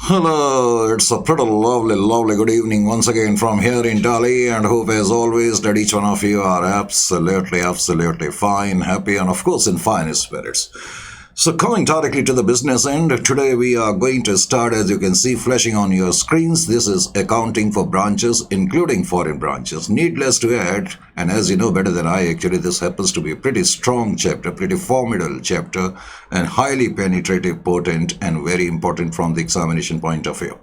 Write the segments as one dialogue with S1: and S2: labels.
S1: Hello, it's a pretty lovely good evening once again from here in Delhi, and hope as always that each one of you are absolutely fine, happy, and of course in fine spirits. So, coming directly to the business end, today we are going to start, as you can see, flashing on your screens. This is accounting for branches, including foreign branches. Needless to add, and as you know better than I, actually, this happens to be a pretty strong chapter, pretty formidable chapter, and highly penetrative, potent, and very important from the examination point of view.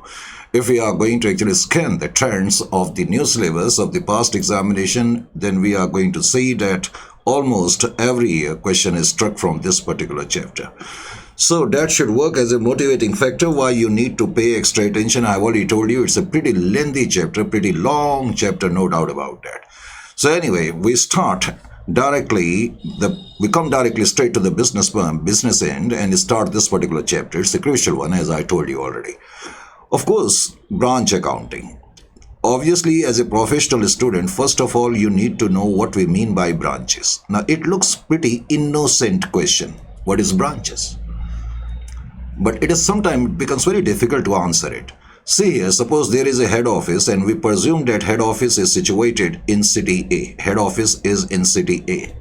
S1: If we are going to actually scan the trends of the new syllabus of the past examination, then we are going to see that almost every question is struck from this particular chapter. So that should work as a motivating factor why you need to pay extra attention. I've already told you it's a pretty lengthy chapter, pretty long chapter, no doubt about that. So anyway, we come directly straight to the business end and start this particular chapter. It's a crucial one, as I told you already. Of course, branch accounting. Obviously, as a professional student, first of all, you need to know what we mean by branches. Now, it looks pretty innocent question. What is branches? But sometimes it becomes very difficult to answer it. See here, suppose there is a head office and we presume that head office is situated in city A. Head office is in city A.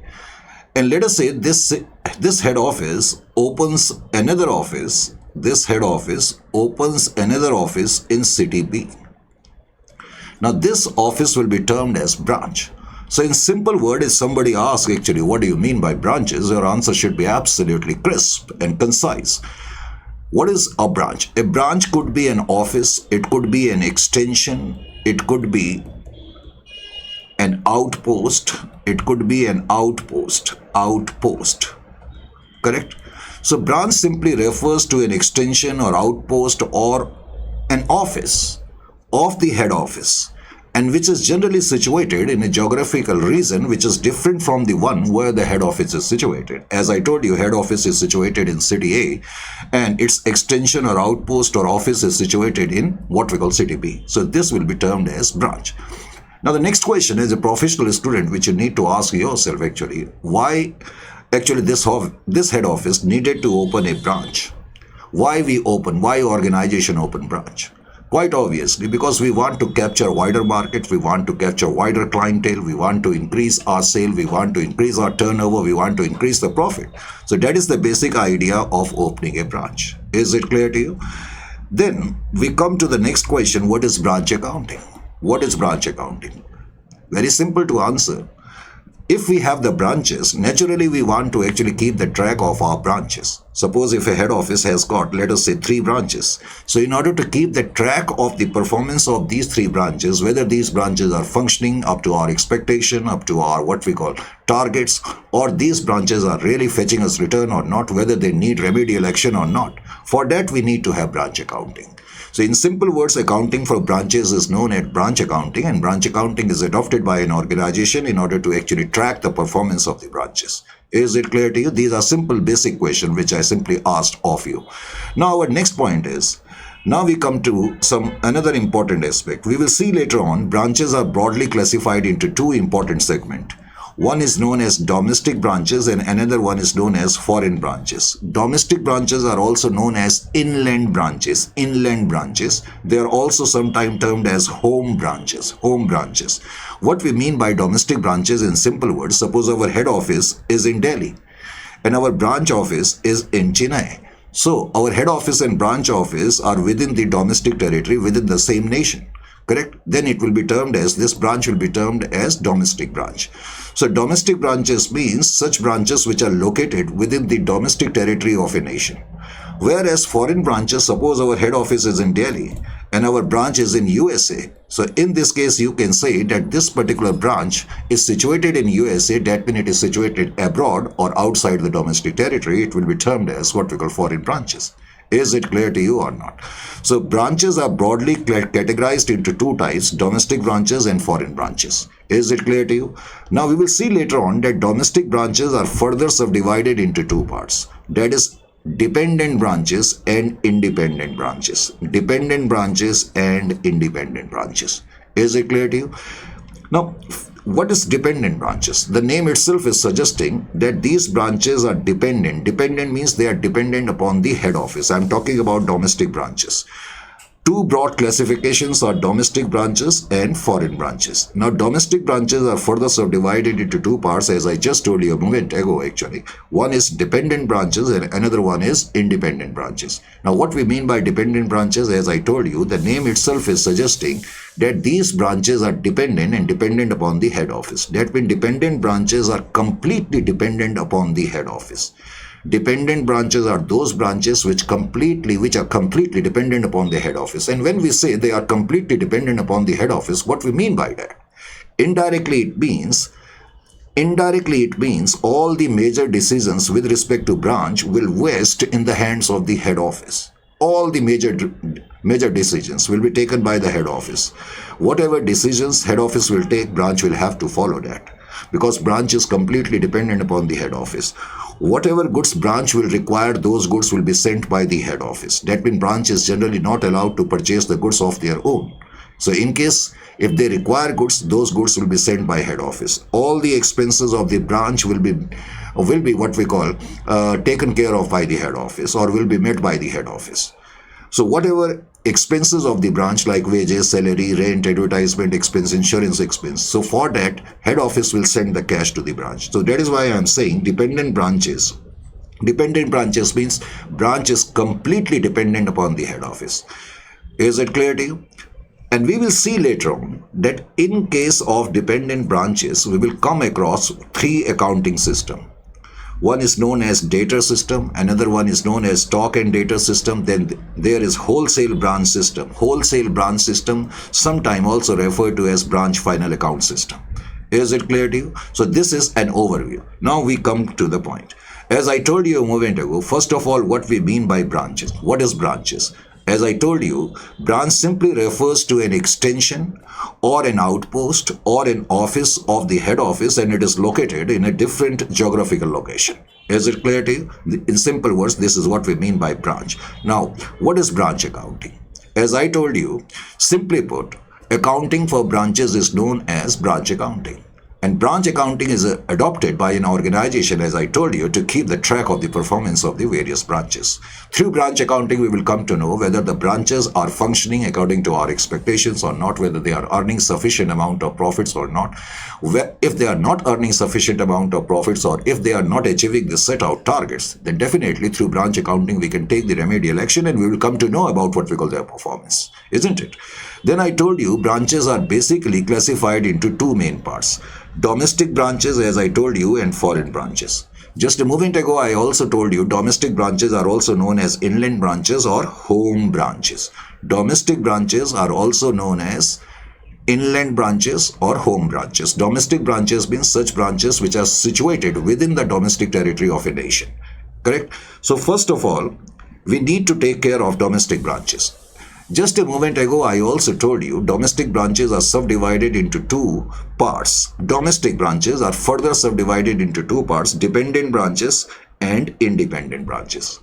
S1: And let us say this head office opens another office. This head office opens another office in city B. Now, this office will be termed as branch. So, in simple word, if somebody asks actually, what do you mean by branches? Your answer should be absolutely crisp and concise. What is a branch? A branch could be an office, it could be an extension, it could be an outpost, it could be an outpost. Correct? So, branch simply refers to an extension or outpost or an office of the head office, and which is generally situated in a geographical region which is different from the one where the head office is situated. As I told you, head office is situated in city A and its extension or outpost or office is situated in what we call city B. So this will be termed as branch. Now the next question as a professional student which you need to ask yourself actually, why actually this head office needed to open a branch? Why organization open branch? Quite obviously, because we want to capture wider market, we want to capture wider clientele, we want to increase our sale, we want to increase our turnover, we want to increase the profit. So that is the basic idea of opening a branch. Is it clear to you? Then we come to the next question, what is branch accounting? What is branch accounting? Very simple to answer. If we have the branches, naturally we want to actually keep the track of our branches. Suppose if a head office has got, let us say, 3 branches. So in order to keep the track of the performance of these 3 branches, whether these branches are functioning up to our expectation, up to our what we call targets, or these branches are really fetching us return or not, whether they need remedial action or not, for that we need to have branch accounting. So in simple words, accounting for branches is known as branch accounting, and branch accounting is adopted by an organization in order to actually track the performance of the branches. Is it clear to you? These are simple basic questions which I simply asked of you. Now our next point is, now we come to another important aspect. We will see later on, branches are broadly classified into 2 important segments. One is known as domestic branches and another one is known as foreign branches. Domestic branches are also known as inland branches. They are also sometimes termed as home branches. What we mean by domestic branches in simple words, suppose our head office is in Delhi and our branch office is in Chennai. So our head office and branch office are within the domestic territory, within the same nation. Correct? Then this branch will be termed as domestic branch. So domestic branches means such branches which are located within the domestic territory of a nation. Whereas foreign branches, suppose our head office is in Delhi and our branch is in USA. So in this case, you can say that this particular branch is situated in USA. That means it is situated abroad or outside the domestic territory. It will be termed as what we call foreign branches. Is it clear to you or not? So branches are broadly categorized into 2 types, domestic branches and foreign branches. Is it clear to you? Now we will see later on that domestic branches are further subdivided into 2 parts. That is dependent branches and independent branches. Dependent branches and independent branches. Is it clear to you? Now, what is dependent branches? The name itself is suggesting that these branches are dependent. Dependent means they are dependent upon the head office. I'm talking about domestic branches. Two broad classifications are domestic branches and foreign branches. Now, domestic branches are further subdivided into two parts, as I just told you a moment ago actually. One is dependent branches and another one is independent branches. Now, what we mean by dependent branches, as I told you, the name itself is suggesting that these branches are dependent and dependent upon the head office. That means dependent branches are completely dependent upon the head office. Dependent branches are those branches which are completely dependent upon the head office. And when we say they are completely dependent upon the head office, what we mean by that? Indirectly it means all the major decisions with respect to branch will vest in the hands of the head office. All the major decisions will be taken by the head office. Whatever decisions head office will take, branch will have to follow that, because branch is completely dependent upon the head office. Whatever goods branch will require, those goods will be sent by the head office. That means branch is generally not allowed to purchase the goods of their own. So in case if they require goods, those goods will be sent by head office. All the expenses of the branch will be what we call taken care of by the head office, or will be met by the head office. So whatever expenses of the branch, like wages, salary, rent, advertisement expense, insurance expense, so for that head office will send the cash to the branch. So that is why I am saying dependent branches means branch is completely dependent upon the head office. Is it clear to you? And we will see later on that in case of dependent branches, we will come across three accounting systems. One is known as debtor system, another one is known as stock and debtor system, then there is wholesale branch system. Wholesale branch system, sometime also referred to as branch final account system. Is it clear to you? So this is an overview. Now we come to the point. As I told you a moment ago, first of all, what we mean by branches. What is branches? As I told you, branch simply refers to an extension or an outpost or an office of the head office, and it is located in a different geographical location. Is it clear to you? In simple words, this is what we mean by branch. Now, what is branch accounting? As I told you, simply put, accounting for branches is known as branch accounting. And branch accounting is adopted by an organization, as I told you, to keep the track of the performance of the various branches. Through branch accounting, we will come to know whether the branches are functioning according to our expectations or not, whether they are earning sufficient amount of profits or not. If they are not earning sufficient amount of profits, or if they are not achieving the set out targets, then definitely through branch accounting, we can take the remedial action and we will come to know about what we call their performance. Isn't it? Then I told you branches are basically classified into two main parts. Domestic branches, as I told you, and foreign branches. Just a moment ago, I also told you domestic branches are also known as inland branches or home branches. Domestic branches are also known as inland branches or home branches. Domestic branches means such branches which are situated within the domestic territory of a nation. Correct? So first of all, we need to take care of domestic branches. Just a moment ago, I also told you domestic branches are subdivided into two parts. Domestic branches are further subdivided into two parts, dependent branches and independent branches.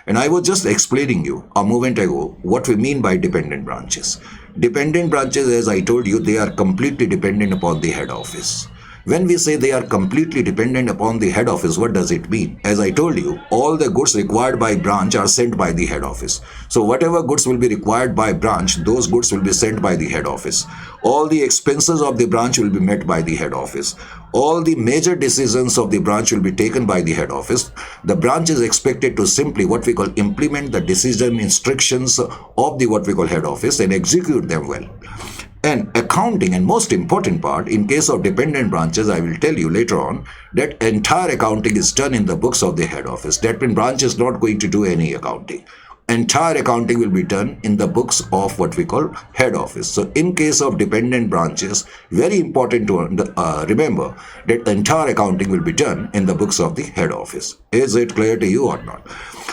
S1: And I was just explaining you a moment ago what we mean by dependent branches. Dependent branches, as I told you, they are completely dependent upon the head office. When we say they are completely dependent upon the head office, what does it mean? As I told you, all the goods required by branch are sent by the head office. So whatever goods will be required by branch, those goods will be sent by the head office. All the expenses of the branch will be met by the head office. All the major decisions of the branch will be taken by the head office. The branch is expected to simply what we call implement the decision instructions of the what we call head office and execute them well. And accounting, and most important part, in case of dependent branches, I will tell you later on that entire accounting is done in the books of the head office. That means branch is not going to do any accounting. Entire accounting will be done in the books of what we call head office. So in case of dependent branches, very important to remember that entire accounting will be done in the books of the head office. Is it clear to you or not?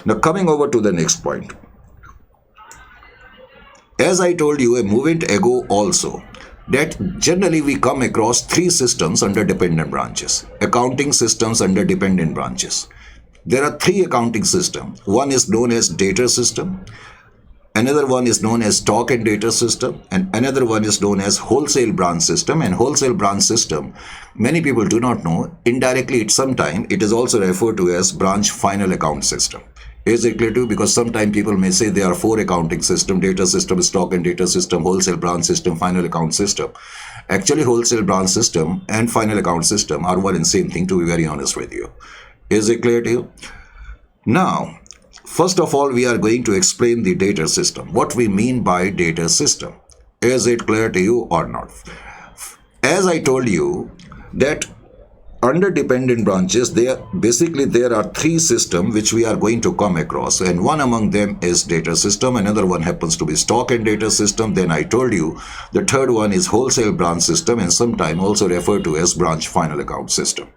S1: Now coming over to the next point. As I told you a moment ago also, that generally we come across three systems under dependent branches. Accounting systems under dependent branches. There are three accounting systems. One is known as debtor system. Another one is known as stock and debtor system. And another one is known as wholesale branch system. And wholesale branch system, many people do not know. Indirectly, it is also referred to as branch final account system. Is it clear to you? Because sometimes people may say there are 4 accounting system: data system, stock and data system, wholesale branch system, final account system. Actually, wholesale branch system and final account system are one and same thing, to be very honest with you. Is it clear to you? Now, first of all, we are going to explain the data system. What we mean by data system. Is it clear to you or not? As I told you that under dependent branches, there are 3 systems which we are going to come across, and one among them is data system, another one happens to be stock and data system. Then I told you the third one is wholesale branch system, and sometimes also referred to as branch final account system.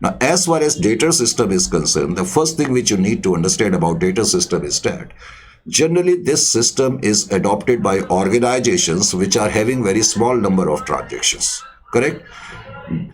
S1: Now, as far as data system is concerned, the first thing which you need to understand about data system is that generally this system is adopted by organizations which are having very small number of transactions. Correct?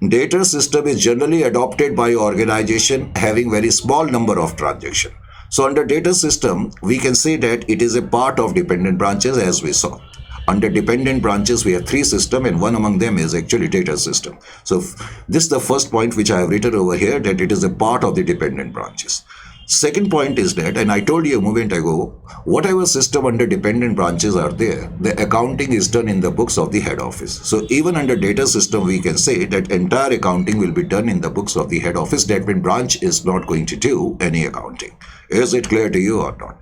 S1: Data system is generally adopted by organization having very small number of transactions. So under data system, we can say that it is a part of dependent branches, as we saw. Under dependent branches, we have 3 systems, and one among them is actually data system. So this is the first point which I have written over here, that it is a part of the dependent branches. Second point is that, and I told you a moment ago, whatever system under dependent branches are there, the accounting is done in the books of the head office. So even under data system, we can say that entire accounting will be done in the books of the head office. That means branch is not going to do any accounting. Is it clear to you or not?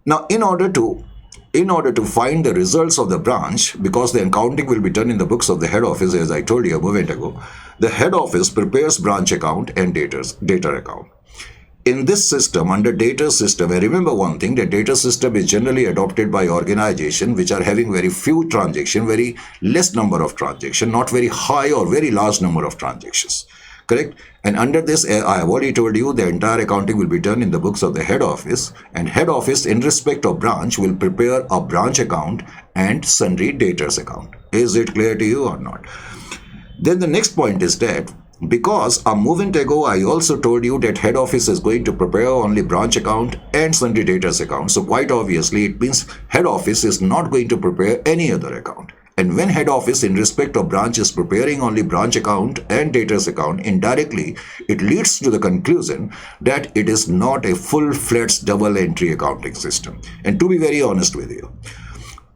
S1: Now, in order to find the results of the branch, because the accounting will be done in the books of the head office, as I told you a moment ago, the head office prepares branch account and data account. In this system, under data system, I remember one thing, that data system is generally adopted by organizations which are having very few transactions, very less number of transactions, not very high or very large number of transactions. Correct? And under this, I have already told you the entire accounting will be done in the books of the head office, and head office in respect of branch will prepare a branch account and sundry debtors account. Is it clear to you or not? Then the next point is that, because a moment ago I also told you that head office is going to prepare only branch account and sundry debtors account. So quite obviously it means head office is not going to prepare any other account. And when head office in respect of branch is preparing only branch account and debtors account, indirectly it leads to the conclusion that it is not a full-fledged double entry accounting system. And to be very honest with you,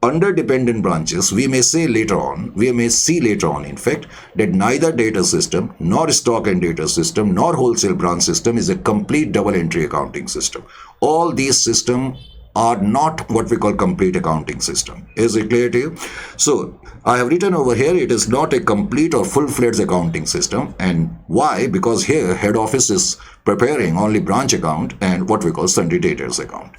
S1: under dependent branches, we may see later on, in fact, that neither data system, nor stock and data system, nor wholesale branch system is a complete double entry accounting system. All these systems are not what we call complete accounting system. Is it clear to you? So I have written over here, it is not a complete or full-fledged accounting system. And why? Because here head office is preparing only branch account and what we call sundry debtors account.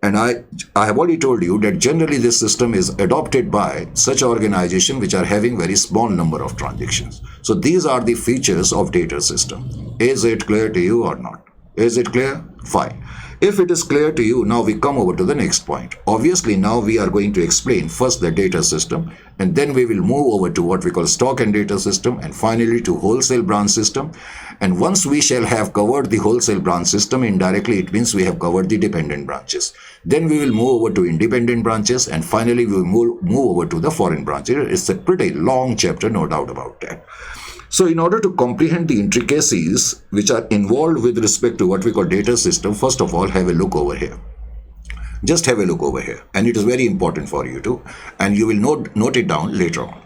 S1: And I have already told you that generally this system is adopted by such organizations which are having very small number of transactions. So these are the features of data system. Is it clear to you or not? Is it clear? Fine. If it is clear to you, now we come over to the next point. Obviously, now we are going to explain first the data system, and then we will move over to what we call stock and data system, and finally to wholesale branch system. And once we shall have covered the wholesale branch system, indirectly it means we have covered the dependent branches. Then we will move over to independent branches, and finally we will move over to the foreign branches. It's a pretty long chapter, no doubt about that. So in order to comprehend the intricacies which are involved with respect to what we call data system, first of all, have a look over here. Just have a look over here. And it is very important for you too. And you will note it down later on.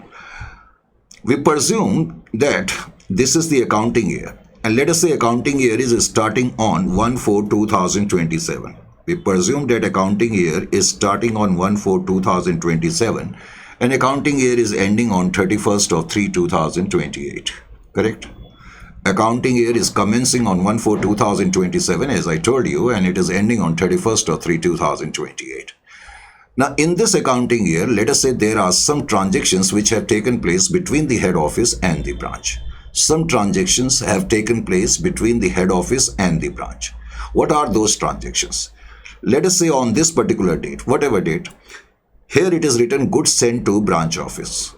S1: We presume that this is the accounting year. And let us say accounting year is starting on 1/4/2027. We presume that accounting year is starting on 1/4/2027. And accounting year is ending on 31/3/2028. Correct? Accounting year is commencing on 1/4/2027, as I told you, and it is ending on 31/3/2028. Now, in this accounting year, let us say there are some transactions which have taken place between the head office and the branch. Some transactions have taken place between the head office and the branch. What are those transactions? Let us say on this particular date, whatever date, here it is written goods sent to branch office.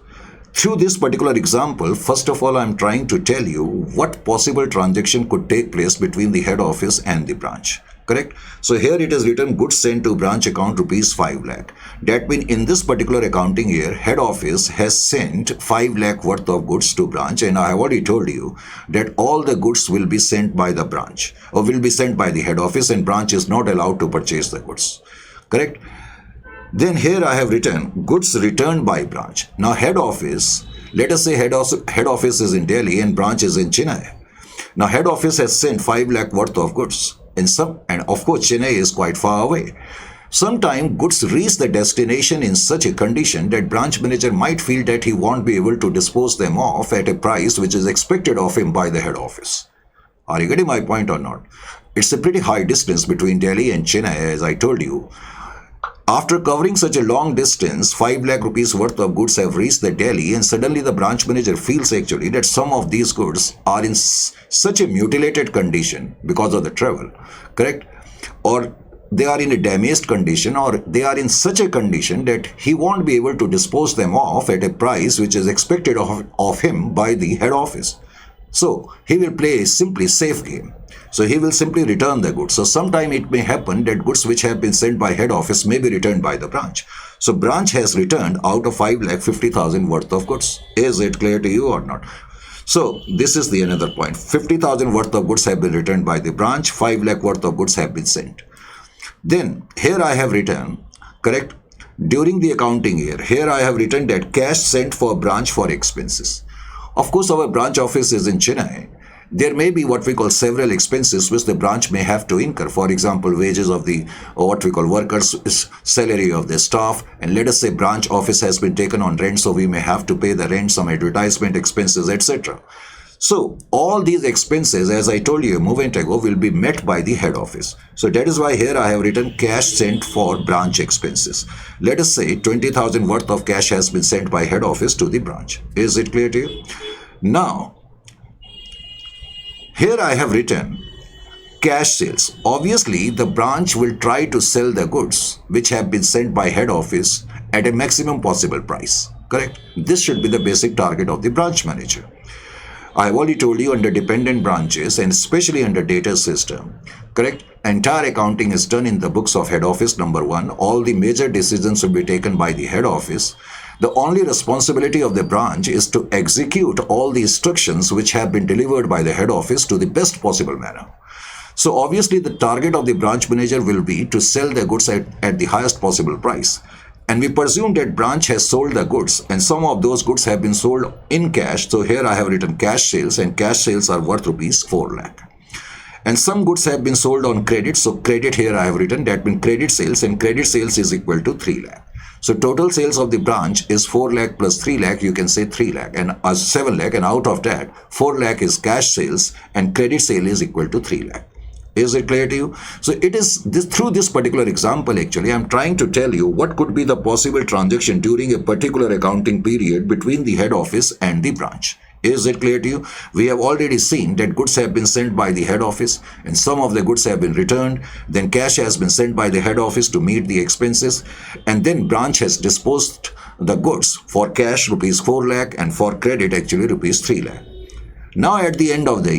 S1: Through this particular example, first of all, I am trying to tell you what possible transaction could take place between the head office and the branch. Correct? So here it is written goods sent to branch account rupees 5 lakh. That means in this particular accounting year, head office has sent 5 lakh worth of goods to branch, and I have already told you that all the goods will be sent by the branch or will be sent by the head office, and branch is not allowed to purchase the goods. Correct? Then here I have written goods returned by branch. Now head office, let us say head office is in Delhi and branch is in Chennai. Now head office has sent 5 lakh worth of goods. And of course Chennai is quite far away. Sometimes goods reach the destination in such a condition that branch manager might feel that he won't be able to dispose them off at a price which is expected of him by the head office. Are you getting my point or not? It's a pretty high distance between Delhi and Chennai, as I told you. After covering such a long distance, 5 lakh rupees worth of goods have reached the Delhi, and suddenly the branch manager feels actually that some of these goods are in such a mutilated condition because of the travel, correct? Or they are in a damaged condition, or they are in such a condition that he won't be able to dispose them off at a price which is expected of him by the head office. So he will play a simply safe game. So he will simply return the goods. So sometime it may happen that goods which have been sent by head office may be returned by the branch. So branch has returned out of 5,50,000 worth of goods. Is it clear to you or not? So this is the another point. 50,000 worth of goods have been returned by the branch. 5 lakh worth of goods have been sent. Then here I have written, correct, during the accounting year, here I have written that cash sent for branch for expenses. Of course, our branch office is in Chennai. There may be what we call several expenses which the branch may have to incur. For example, wages of the, or what we call workers, salary of the staff. And let us say branch office has been taken on rent, so we may have to pay the rent, some advertisement expenses, etc. So all these expenses, as I told you a moment ago, will be met by the head office. So that is why here I have written cash sent for branch expenses. Let us say 20,000 worth of cash has been sent by head office to the branch. Is it clear to you? Now, here I have written cash sales. Obviously, the branch will try to sell the goods which have been sent by head office at a maximum possible price. Correct? This should be the basic target of the branch manager. I have already told you under dependent branches and especially under data system, correct? Entire accounting is done in the books of head office, number one. All the major decisions will be taken by the head office. The only responsibility of the branch is to execute all the instructions which have been delivered by the head office to the best possible manner. So obviously the target of the branch manager will be to sell the goods at the highest possible price. And we presume that branch has sold the goods, and some of those goods have been sold in cash. So here I have written cash sales, and cash sales are worth rupees 4 lakh. And some goods have been sold on credit. So credit here I have written that means credit sales, and credit sales is equal to 3 lakh. So total sales of the branch is 4 lakh plus 3 lakh, you can say 3 lakh and 7 lakh, and out of that 4 lakh is cash sales and credit sale is equal to 3 lakh. Is it clear to you? So it is this, through this particular example actually I'm trying to tell you what could be the possible transaction during a particular accounting period between the head office and the branch. Is it clear to you? We have already seen that goods have been sent by the head office and some of the goods have been returned. Then cash has been sent by the head office to meet the expenses, and then branch has disposed the goods for cash rupees 4 lakh and for credit actually rupees 3 lakh. Now at the end of the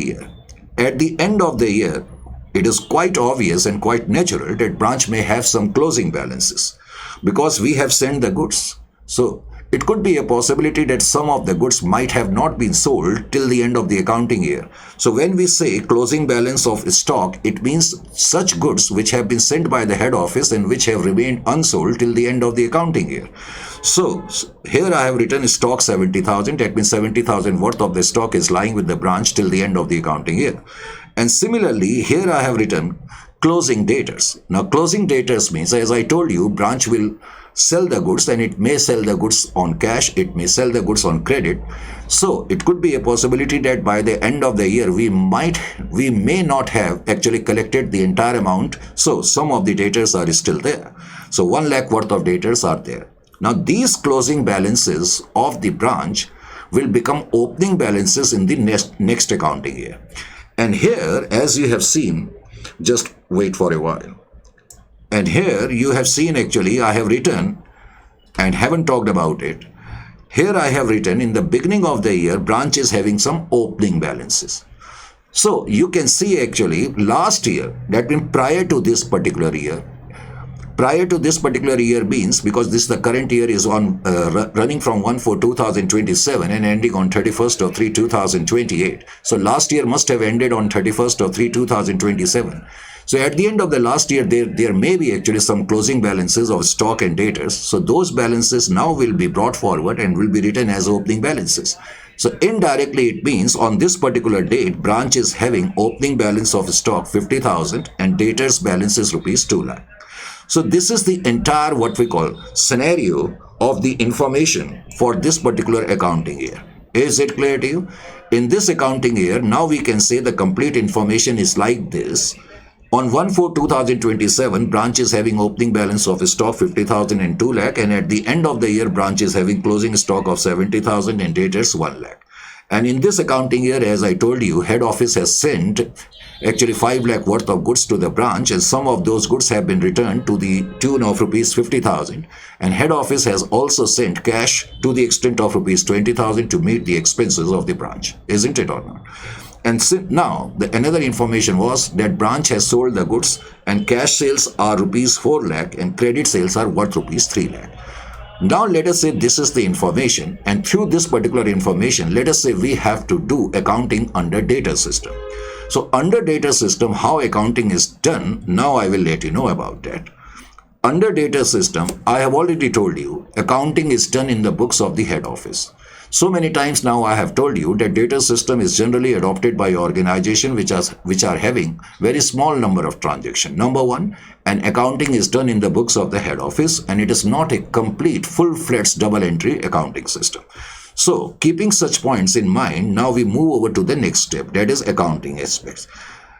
S1: year, it is quite obvious and quite natural that branch may have some closing balances because we have sent the goods. So it could be a possibility that some of the goods might have not been sold till the end of the accounting year. So when we say closing balance of stock, it means such goods which have been sent by the head office and which have remained unsold till the end of the accounting year. So here I have written stock 70,000. That means 70,000 worth of the stock is lying with the branch till the end of the accounting year. And similarly, here I have written closing debtors. Now, closing debtors means, as I told you, branch will sell the goods, and it may sell the goods on cash, it may sell the goods on credit. So it could be a possibility that by the end of the year, we may not have actually collected the entire amount. So some of the debtors are still there. So 1 lakh worth of debtors are there. Now, these closing balances of the branch will become opening balances in the next accounting year. And here, as you have seen, just wait for a while. And here you have seen actually I have written and haven't talked about it. Here I have written in the beginning of the year, branch is having some opening balances. So you can see actually last year, that means prior to this particular year, means, because this the current year is on running from 1/4/2027 and ending on 31st/3/2028. So last year must have ended on 31st/3/2027. So at the end of the last year, there may be actually some closing balances of stock and debtors. So those balances now will be brought forward and will be written as opening balances. So indirectly it means on this particular date, branch is having opening balance of stock 50,000 and debtors balance is rupees 2 lakh. So this is the entire what we call scenario of the information for this particular accounting year. Is it clear to you? In this accounting year, now we can say the complete information is like this. On 1/4/2027, branch is having opening balance of stock 50,000 and 2 lakh, and at the end of the year, branch is having closing stock of 70,000 and debtors 1 lakh. And in this accounting year, as I told you, head office has sent actually 5 lakh worth of goods to the branch, and some of those goods have been returned to the tune of rupees 50,000. And head office has also sent cash to the extent of rupees 20,000 to meet the expenses of the branch. Isn't it or not? And now another information was that branch has sold the goods and cash sales are rupees 4 lakh and credit sales are worth rupees 3 lakh. Now let us say this is the information, and through this particular information, let us say we have to do accounting under data system. So under data system, how accounting is done, now I will let you know about that. Under data system, I have already told you, accounting is done in the books of the head office. So many times now I have told you that data system is generally adopted by organizations which are having very small number of transactions. Number one, and accounting is done in the books of the head office, and it is not a complete full-fledged double entry accounting system. So keeping such points in mind, now we move over to the next step, that is accounting aspects.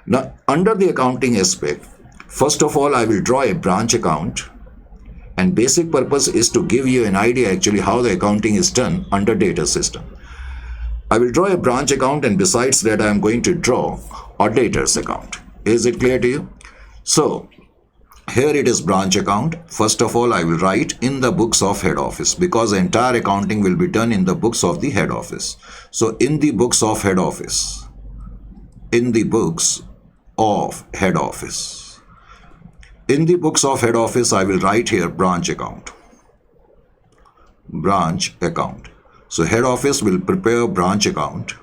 S1: Now under the accounting aspect, first of all, I will draw a branch account. And basic purpose is to give you an idea actually how the accounting is done under data system. I will draw a branch account, and besides that I am going to draw a debtors account. Is it clear to you? So here it is branch account. First of all, I will write in the books of head office, because the entire accounting will be done in the books of the head office. So in the books of head office, in the books of head office. In the books of head office, I will write here branch account. Branch account. So head office will prepare branch account,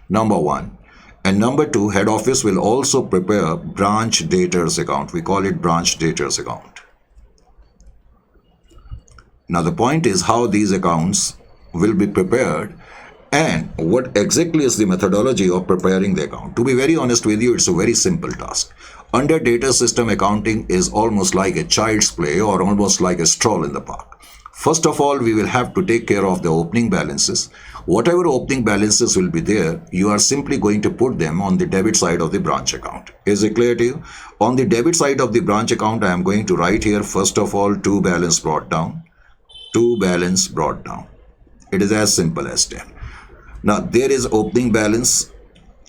S1: number one. And number two, head office will also prepare branch debtors account. We call it branch debtors account. Now the point is how these accounts will be prepared and what exactly is the methodology of preparing the account. To be very honest with you, it's a very simple task. Under data system, accounting is almost like a child's play or almost like a stroll in the park. First of all, we will have to take care of the opening balances. Whatever opening balances will be there, you are simply going to put them on the debit side of the branch account. Is it clear to you? On the debit side of the branch account, I am going to write here, first of all, to balance brought down. To balance brought down. It is as simple as that. Now, there is opening balance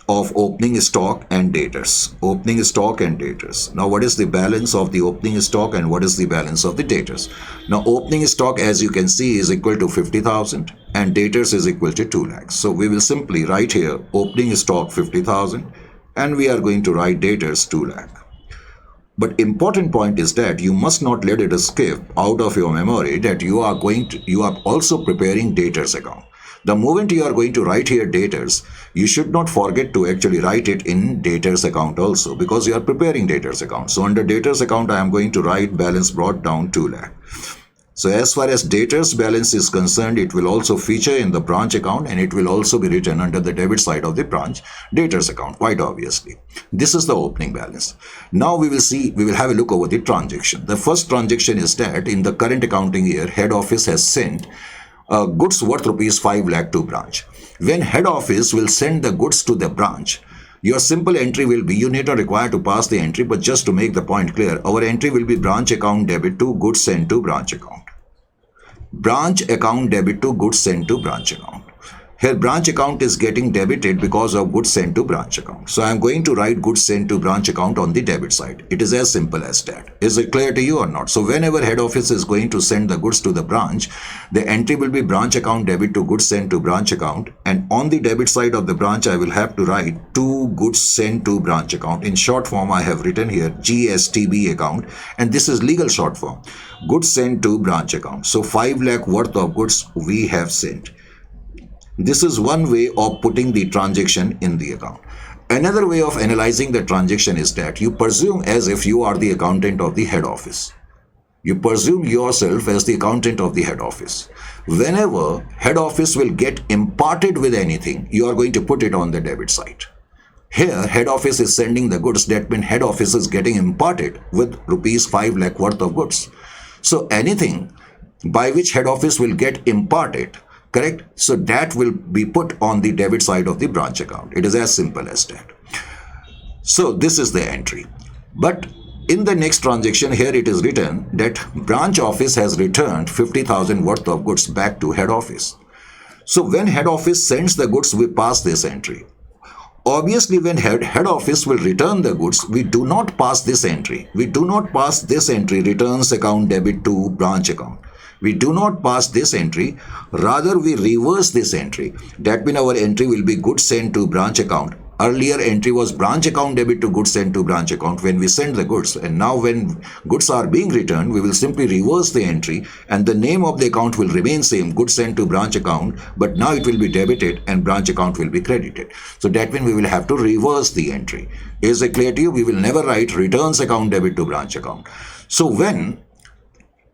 S1: of opening stock and debtors. Opening stock and debtors. Now, what is the balance of the opening stock and what is the balance of the debtors? Now, opening stock, as you can see, is equal to 50,000 and debtors is equal to 2 lakhs. So, we will simply write here opening stock 50,000 and we are going to write debtors 2 lakh. But important point is that you must not let it escape out of your memory that you are also preparing debtors account. The moment you are going to write here debtors, you should not forget to actually write it in debtors account also, because you are preparing debtors account. So under debtors account, I am going to write balance brought down 2 lakh. So as far as debtors balance is concerned, it will also feature in the branch account and it will also be written under the debit side of the branch debtors account, quite obviously. This is the opening balance. Now we will have a look over the transaction. The first transaction is that in the current accounting year, head office has sent goods worth rupees 5 lakh to branch. When head office will send the goods to the branch, your simple entry will be, you need not require to pass the entry, but just to make the point clear, our entry will be branch account debit to goods sent to branch account. Branch account debit to goods sent to branch account. Here branch account is getting debited because of goods sent to branch account. So I am going to write goods sent to branch account on the debit side. It is as simple as that. Is it clear to you or not? So whenever head office is going to send the goods to the branch, the entry will be branch account debit to goods sent to branch account. And on the debit side of the branch, I will have to write to goods sent to branch account. In short form, I have written here GSTB account, and this is legal short form. Goods sent to branch account. So 5 lakh worth of goods we have sent. This is one way of putting the transaction in the account. Another way of analyzing the transaction is that you presume as if you are the accountant of the head office. You presume yourself as the accountant of the head office. Whenever head office will get imparted with anything, you are going to put it on the debit side. Here, head office is sending the goods. That means head office is getting imparted with rupees 5 lakh worth of goods. So anything by which head office will get imparted, correct? So that will be put on the debit side of the branch account. It is as simple as that. So this is the entry. But in the next transaction, here it is written that branch office has returned 50,000 worth of goods back to head office. So when head office sends the goods, we pass this entry. Obviously, when head office will return the goods, we do not pass this entry. We do not pass this entry, returns account debit to branch account. We do not pass this entry, rather we reverse this entry. That means our entry will be goods sent to branch account. Earlier entry was branch account debit to goods sent to branch account when we send the goods. And now when goods are being returned, we will simply reverse the entry and the name of the account will remain same, goods sent to branch account, but now it will be debited and branch account will be credited. So that means we will have to reverse the entry. Is it clear to you? We will never write returns account debit to branch account. So when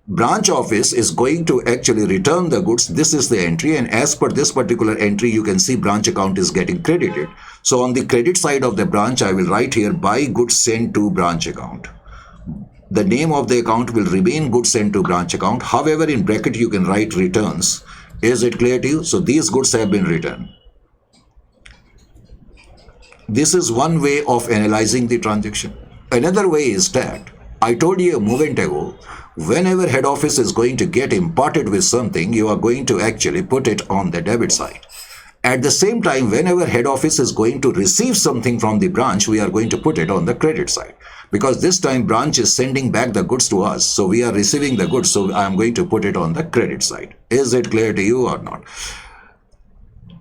S1: branch office is going to actually return the goods, this is the entry, and as per this particular entry you can see branch account is getting credited. So on the credit side of the branch, I will write here buy goods sent to branch account. The name of the account will remain goods sent to branch account. However, in bracket you can write returns. Is it clear to you? So these goods have been returned. This is one way of analyzing the transaction. Another way is that I told you a moment ago, whenever head office is going to get imparted with something, you are going to actually put it on the debit side. At the same time, whenever head office is going to receive something from the branch, we are going to put it on the credit side. Because this time branch is sending back the goods to us. So we are receiving the goods. So I am going to put it on the credit side. Is it clear to you or not?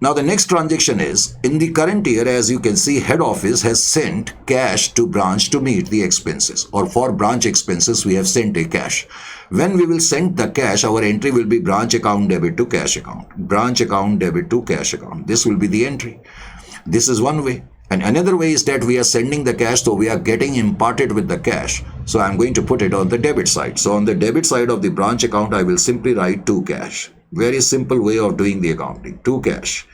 S1: Now the next transaction is, in the current year, as you can see, head office has sent cash to branch to meet the expenses, or for branch expenses we have sent a cash. When we will send the cash, our entry will be branch account debit to cash account. Branch account debit to cash account. This will be the entry. This is one way. And another way is that we are sending the cash, so we are getting imparted with the cash. So I'm going to put it on the debit side. So on the debit side of the branch account, I will simply write to cash. Very simple way of doing the accounting. To cash.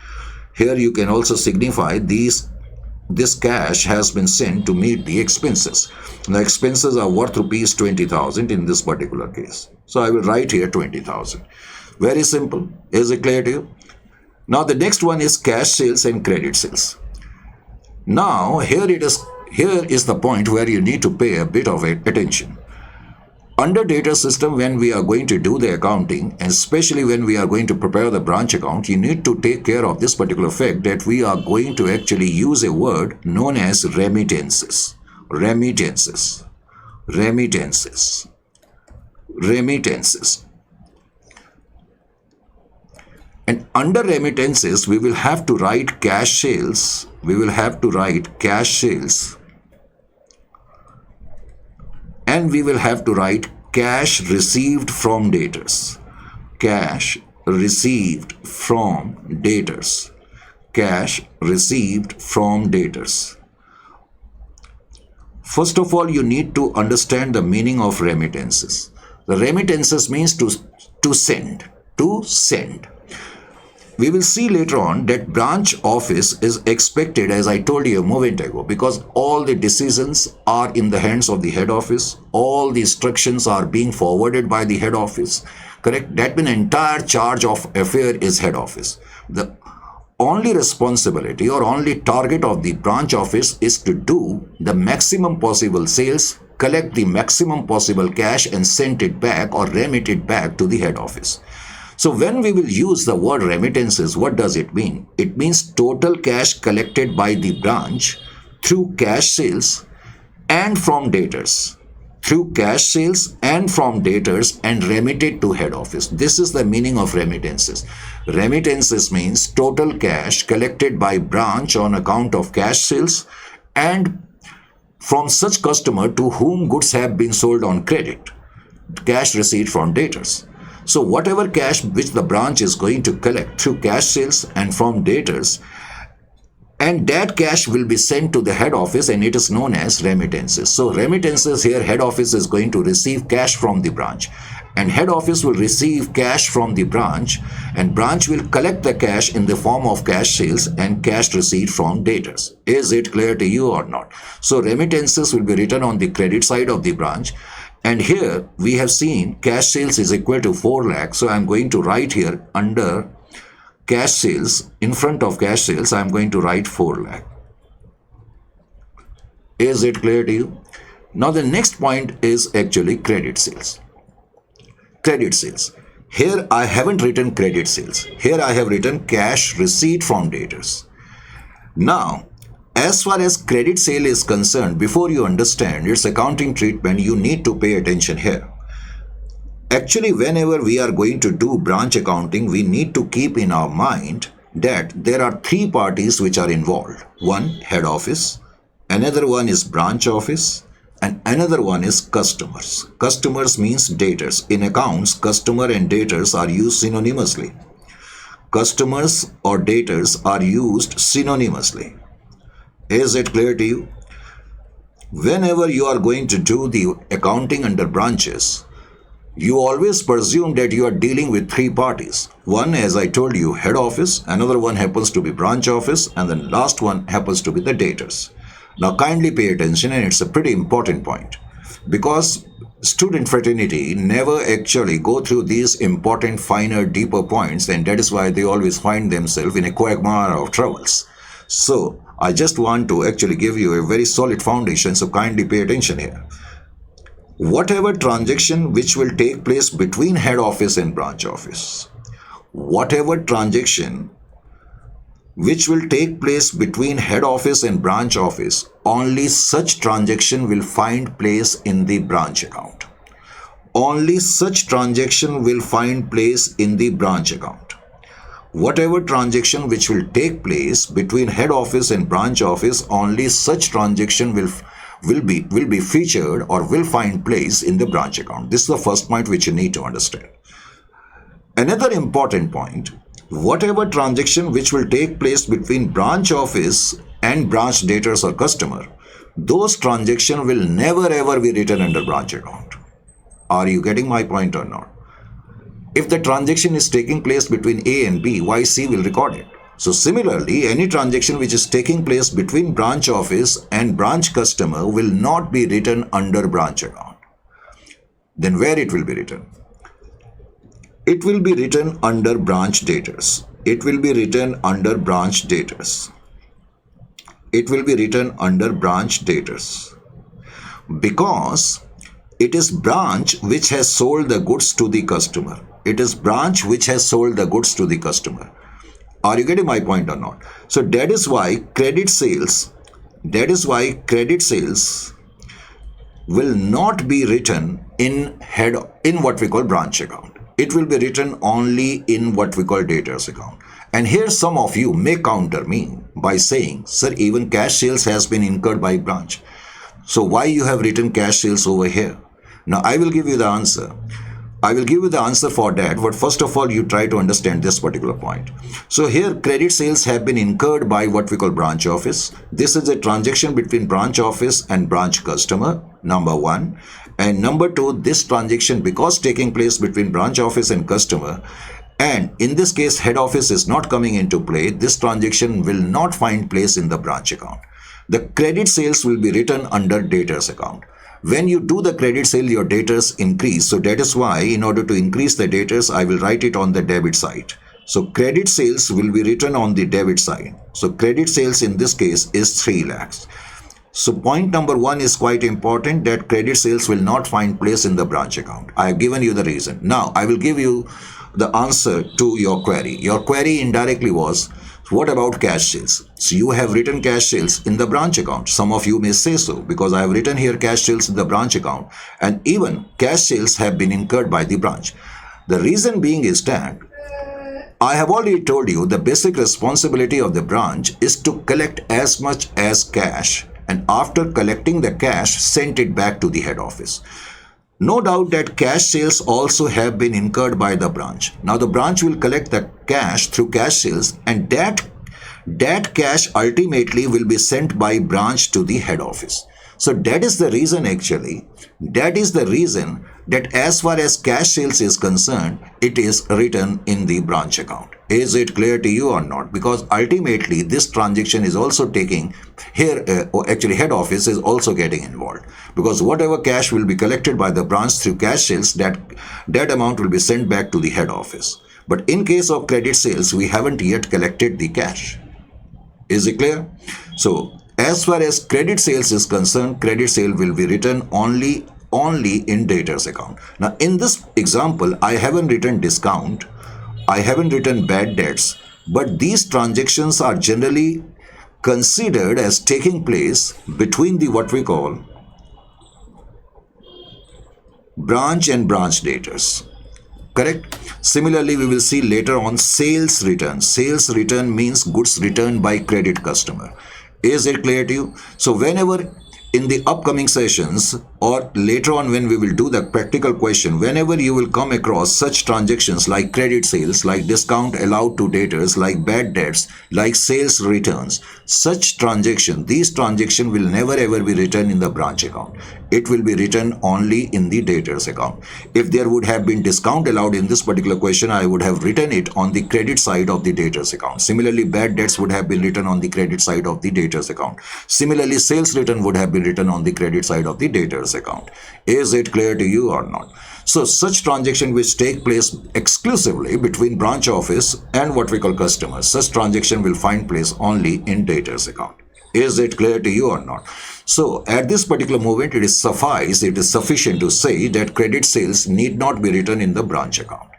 S1: Here you can also signify this cash has been sent to meet the expenses. The expenses are worth rupees 20,000 in this particular case. So I will write here 20,000. Very simple. Is it clear to you? Now the next one is cash sales and credit sales. Now here is the point where you need to pay a bit of attention. Under data system, when we are going to do the accounting, and especially when we are going to prepare the branch account, you need to take care of this particular fact that we are going to actually use a word known as remittances. Remittances. Remittances. Remittances. And under remittances, we will have to write cash sales. We will have to write cash sales. And we will have to write cash received from debtors. Cash received from debtors. Cash received from debtors. First of all, you need to understand the meaning of remittances. The remittances means to send. To send. We will see later on that branch office is expected, as I told you a moment ago, because all the decisions are in the hands of the head office. All the instructions are being forwarded by the head office. Correct? That means entire charge of affair is head office. The only responsibility or only target of the branch office is to do the maximum possible sales, collect the maximum possible cash and send it back or remit it back to the head office. So when we will use the word remittances, what does it mean? It means total cash collected by the branch through cash sales and from debtors. Through cash sales and from debtors and remitted to head office. This is the meaning of remittances. Remittances means total cash collected by branch on account of cash sales and from such customer to whom goods have been sold on credit. Cash receipt from debtors. So whatever cash which the branch is going to collect through cash sales and from debtors, and that cash will be sent to the head office, and it is known as remittances. So remittances here, head office is going to receive cash from the branch, and head office will receive cash from the branch, and branch will collect the cash in the form of cash sales and cash receipt from debtors. Is it clear to you or not? So remittances will be written on the credit side of the branch. And here we have seen cash sales is equal to 4 lakh. So I'm going to write here under cash sales, in front of cash sales, I'm going to write 4 lakh. Is it clear to you? Now the next point is actually credit sales. Credit sales. Here I haven't written credit sales. Here I have written cash receipt from debtors. Now, as far as credit sale is concerned, before you understand its accounting treatment, you need to pay attention here. Actually, whenever we are going to do branch accounting, we need to keep in our mind that there are 3 parties which are involved. One, head office, another one is branch office, and another one is customers. Customers means debtors. In accounts, customer and debtors are used synonymously. Customers or debtors are used synonymously. Is it clear to you? Whenever you are going to do the accounting under branches, you always presume that you are dealing with 3 parties. One, as I told you, head office, another one happens to be branch office, and the last one happens to be the debtors. Now kindly pay attention, and it's a pretty important point, because student fraternity never actually go through these important, finer, deeper points, and that is why they always find themselves in a quagmire of troubles. So I just want to actually give you a very solid foundation, so kindly pay attention here. Whatever transaction which will take place between head office and branch office, whatever transaction which will take place between head office and branch office, only such transaction will find place in the branch account. Only such transaction will find place in the branch account. Whatever transaction which will take place between head office and branch office, only such transaction will be featured or will find place in the branch account. This is the first point which you need to understand. Another important point, whatever transaction which will take place between branch office and branch debtors or customer, those transactions will never ever be written under branch account. Are you getting my point or not? If the transaction is taking place between A and B, why C will record it? So similarly, any transaction which is taking place between branch office and branch customer will not be written under branch account. Then where it will be written? It will be written under branch debtors. It will be written under branch debtors. It will be written under branch debtors. Because it is branch which has sold the goods to the customer. It is branch which has sold the goods to the customer. Are you getting my point or not? So that is why credit sales will not be written in what we call branch account. It will be written only in what we call debtors account. And here some of you may counter me by saying, sir, even cash sales has been incurred by branch. So why you have written cash sales over here? Now I will give you the answer. I will give you the answer for that, but first of all, you try to understand this particular point. So here, credit sales have been incurred by what we call branch office. This is a transaction between branch office and branch customer, number 1. And number 2, this transaction, because taking place between branch office and customer, and in this case, head office is not coming into play, this transaction will not find place in the branch account. The credit sales will be written under debtors account. When you do the credit sale, your debtors increase. So that is why, in order to increase the debtors, I will write it on the debit side. So credit sales will be written on the debit side. So credit sales in this case is 3 lakhs. So point number 1 is quite important, that credit sales will not find place in the branch account. I have given you the reason. Now I will give you the answer to your query. Your query indirectly was, what about cash sales? So you have written cash sales in the branch account. Some of you may say so, because I have written here cash sales in the branch account, and even cash sales have been incurred by the branch. The reason being is that I have already told you the basic responsibility of the branch is to collect as much as cash, and after collecting the cash, send it back to the head office. No doubt that cash sales also have been incurred by the branch. Now the branch will collect the cash through cash sales, and that cash ultimately will be sent by branch to the head office. So that is the reason actually, that is the reason that as far as cash sales is concerned, it is written in the branch account. Is it clear to you or not? Because ultimately this transaction is also taking here, or actually head office is also getting involved, because whatever cash will be collected by the branch through cash sales, that amount will be sent back to the head office. But in case of credit sales, we haven't yet collected the cash. Is it clear? So as far as credit sales is concerned, credit sale will be written only in debtors account. Now in this example, I haven't written discount, I haven't written bad debts, but these transactions are generally considered as taking place between the what we call branch and branch debtors. Correct? Similarly, we will see later on sales return. Sales return means goods returned by credit customer. Is it clear to you? So whenever in the upcoming sessions or later on when we will do the practical question, whenever you will come across such transactions like credit sales, like discount allowed to debtors, like bad debts, like sales returns, such transaction, these transactions will never ever be written in the branch account. It will be written only in the debtors account. If there would have been discount allowed in this particular question, I would have written it on the credit side of the debtors account. Similarly, bad debts would have been written on the credit side of the debtors account. Similarly, sales return would have been written on the credit side of the debtors account. Is it clear to you or not? So such transaction which take place exclusively between branch office and what we call customers, such transaction will find place only in debtors account. Is it clear to you or not? So at this particular moment, it is sufficient to say that credit sales need not be written in the branch account.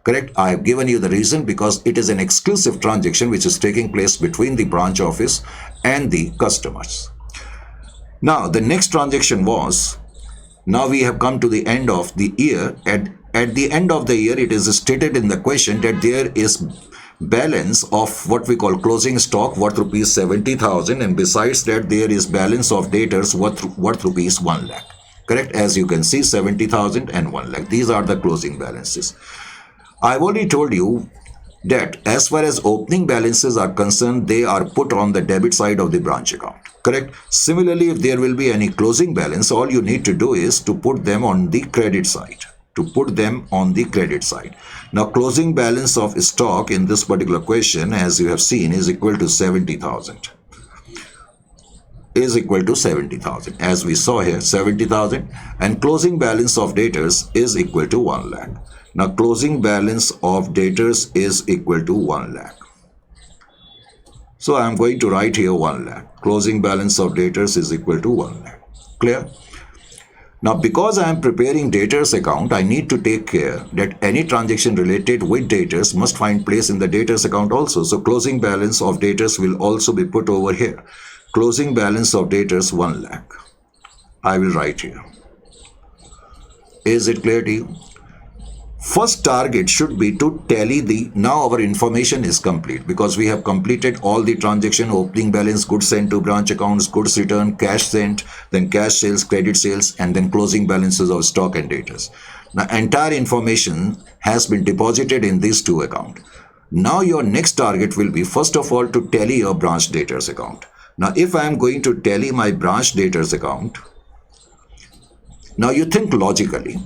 S1: Correct? I have given you the reason, because it is an exclusive transaction which is taking place between the branch office and the customers. Now the next transaction was, now we have come to the end of the year. At the end of the year, it is stated in the question that there is balance of what we call closing stock worth rupees 70,000, and besides that there is balance of debtors worth rupees 1 lakh. Correct? As you can see, 70,000 and 1 lakh. These are the closing balances. I've already told you that as far as opening balances are concerned, they are put on the debit side of the branch account. Correct? Similarly, if there will be any closing balance, all you need to do is to put them on the credit side. Now, closing balance of stock in this particular question, as you have seen, is equal to 70,000. As we saw here, 70,000, and closing balance of debtors is equal to 1 lakh. Now, closing balance of debtors is equal to 1 lakh. So I am going to write here 1 lakh. Closing balance of debtors is equal to 1 lakh. Clear? Now, because I am preparing debtors account, I need to take care that any transaction related with debtors must find place in the debtors account also. So closing balance of debtors will also be put over here. Closing balance of debtors 1 lakh. I will write here. Is it clear to you? First target should be to tally the, now our information is complete because we have completed all the transaction, opening balance, goods sent to branch accounts, goods returned, cash sent, then cash sales, credit sales, and then closing balances of stock and debtors. Now entire information has been deposited in these two accounts. Now your next target will be first of all to tally your branch debtors account. Now if I am going to tally my branch debtors account, now you think logically.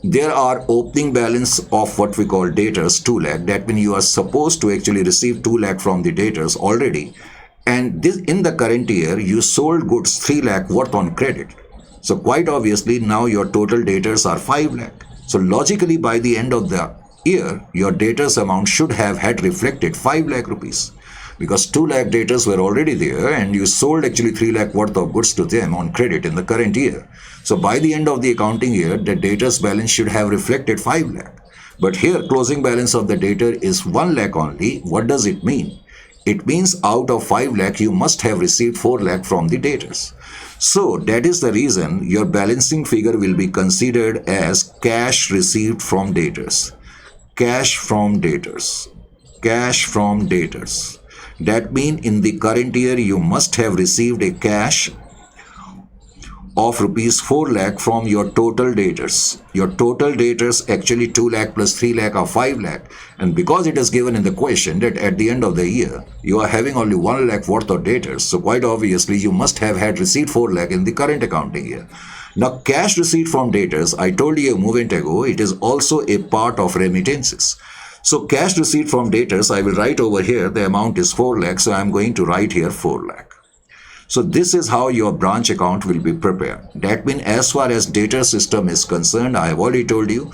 S1: There are opening balance of what we call debtors 2 lakh. That means you are supposed to actually receive 2 lakh from the debtors already. And this in the current year, you sold goods 3 lakh worth on credit. So quite obviously now your total debtors are 5 lakh. So logically by the end of the year, your debtors amount should have had reflected 5 lakh rupees. Because 2 lakh debtors were already there and you sold actually 3 lakh worth of goods to them on credit in the current year. So by the end of the accounting year, the debtors balance should have reflected 5 lakh. But here closing balance of the debtor is 1 lakh only. What does it mean? It means out of 5 lakh you must have received 4 lakh from the debtors. So that is the reason your balancing figure will be considered as cash received from debtors. Cash from debtors. Cash from debtors. That means in the current year you must have received a cash of rupees 4 lakh from your total debtors. Your total debtors actually 2 lakh plus 3 lakh or 5 lakh. And because it is given in the question that at the end of the year, you are having only 1 lakh worth of debtors. So quite obviously, you must have had received 4 lakh in the current accounting year. Now, cash receipt from debtors, I told you a moment ago, it is also a part of remittances. So cash receipt from debtors, I will write over here, the amount is 4 lakh. So I am going to write here 4 lakh. So this is how your branch account will be prepared. That means as far as debtor system is concerned, I have already told you,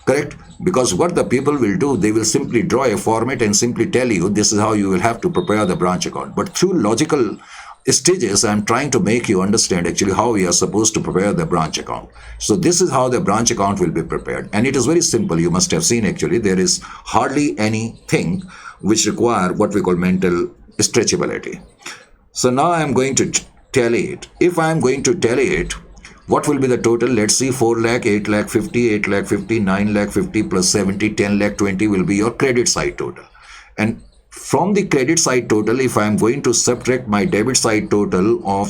S1: correct? Because what the people will do, they will simply draw a format and simply tell you this is how you will have to prepare the branch account. But through logical stages, I am trying to make you understand actually how we are supposed to prepare the branch account. So this is how the branch account will be prepared. And it is very simple. You must have seen actually there is hardly anything which require what we call mental stretchability. So now I am going to tally it. If I am going to tally it, what will be the total? Let's see, 4 lakh, 8 lakh 50, 8 lakh 50, 9 lakh 50 plus 70, 10 lakh 20 will be your credit side total. And from the credit side total, if I am going to subtract my debit side total of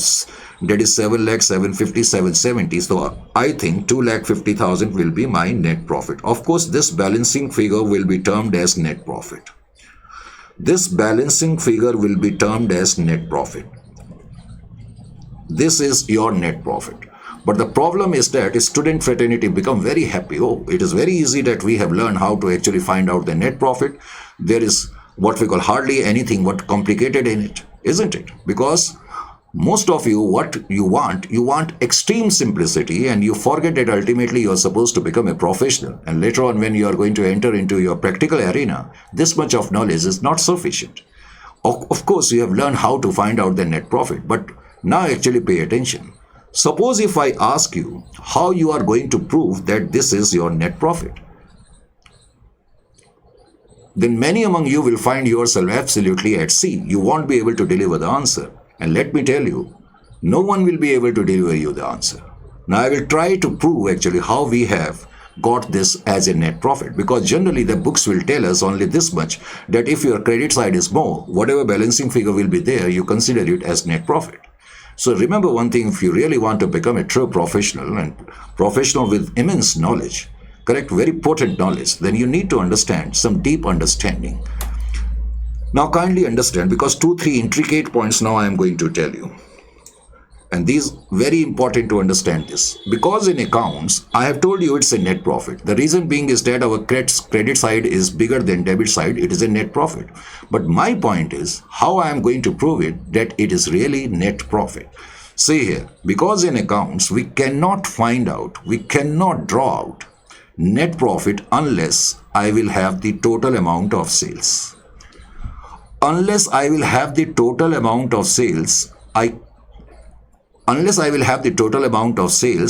S1: that is 7 lakh 750, 770, so I think 2 lakh 50,000 will be my net profit. Of course, this balancing figure will be termed as net profit. This balancing figure will be termed as net profit. This is your net profit. But the problem is that student fraternity become very happy. Oh, it is very easy that we have learned how to actually find out the net profit. There is what we call hardly anything what complicated in it, isn't it? Because most of you, what you want extreme simplicity, and you forget that ultimately you are supposed to become a professional. And later on, when you are going to enter into your practical arena, this much of knowledge is not sufficient. Of course, you have learned how to find out the net profit, but now actually pay attention. Suppose if I ask you how you are going to prove that this is your net profit, then many among you will find yourself absolutely at sea. You won't be able to deliver the answer. And let me tell you, no one will be able to deliver you the answer. Now I will try to prove actually how we have got this as a net profit, because generally the books will tell us only this much, that if your credit side is more, whatever balancing figure will be there, you consider it as net profit. So remember one thing, if you really want to become a true professional and professional with immense knowledge, correct, very potent knowledge, then you need to understand some deep understanding. Now kindly understand, because 2-3 intricate points now I am going to tell you. And these very important to understand this. Because in accounts, I have told you it's a net profit. The reason being is that our credit side is bigger than debit side. It is a net profit. But my point is how I am going to prove it that it is really net profit. See here, because in accounts, we cannot find out, we cannot draw out net profit unless I will have the total amount of sales. Unless I will have the total amount of sales,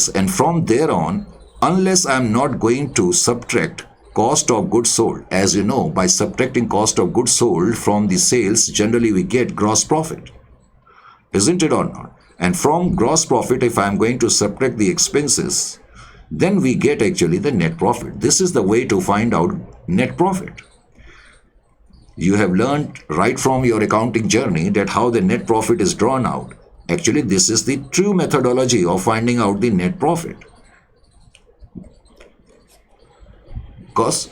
S1: and from there on, unless I am not going to subtract cost of goods sold. As you know, by subtracting cost of goods sold from the sales, generally we get gross profit. Isn't it or not? And from gross profit, if I am going to subtract the expenses, then we get actually the net profit. This is the way to find out net profit. You have learned right from your accounting journey that how the net profit is drawn out. Actually, this is the true methodology of finding out the net profit. Because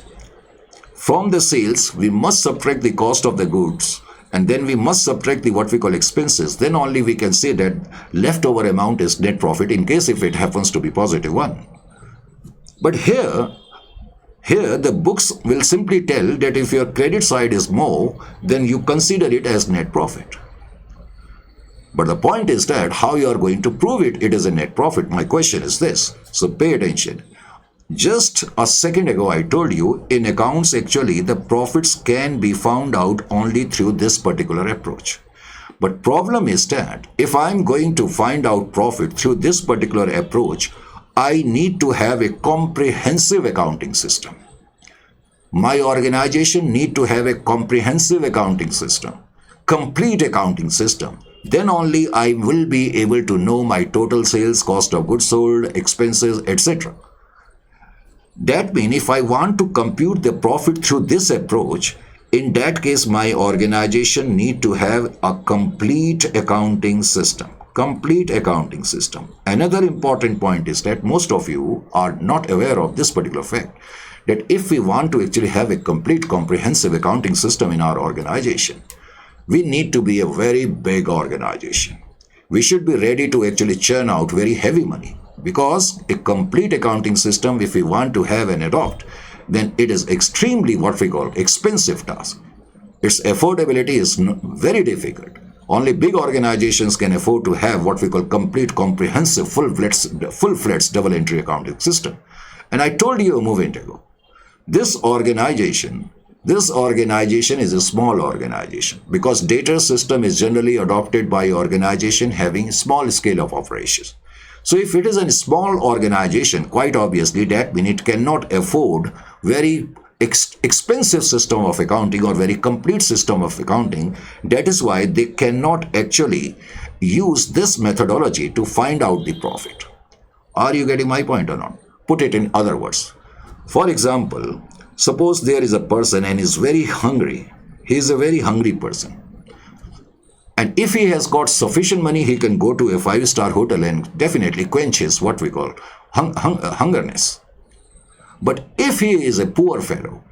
S1: from the sales, we must subtract the cost of the goods, and then we must subtract the what we call expenses. Then only we can say that leftover amount is net profit, in case if it happens to be positive one. But here the books will simply tell that if your credit side is more, then you consider it as net profit. But the point is that how you are going to prove it is a net profit. My question is this. So pay attention. Just a second ago, I told you in accounts, actually, the profits can be found out only through this particular approach. But problem is that if I'm going to find out profit through this particular approach, I need to have a comprehensive accounting system. My organization need to have a comprehensive accounting system, complete accounting system. Then only I will be able to know my total sales, cost of goods sold, expenses, etc. That means if I want to compute the profit through this approach, in that case, my organization need to have a complete accounting system. Complete accounting system. Another important point is that most of you are not aware of this particular fact, that if we want to actually have a complete comprehensive accounting system in our organization, we need to be a very big organization. We should be ready to actually churn out very heavy money, because a complete accounting system, if we want to have and adopt, then it is extremely what we call expensive task. Its affordability is very difficult. Only big organizations can afford to have what we call complete, comprehensive, full-fledged double entry accounting system. And I told you a moment ago, this organization is a small organization, because data system is generally adopted by organization having small scale of operations. So if it is a small organization, quite obviously that means it cannot afford very expensive system of accounting or very complete system of accounting. That is why they cannot actually use this methodology to find out the profit. Are you getting my point or not? Put it in other words. For example, suppose there is a person and is very hungry. He is a very hungry person. And if he has got sufficient money, he can go to a 5-star hotel and definitely quench his what we call hungerness. But if he is a poor fellow,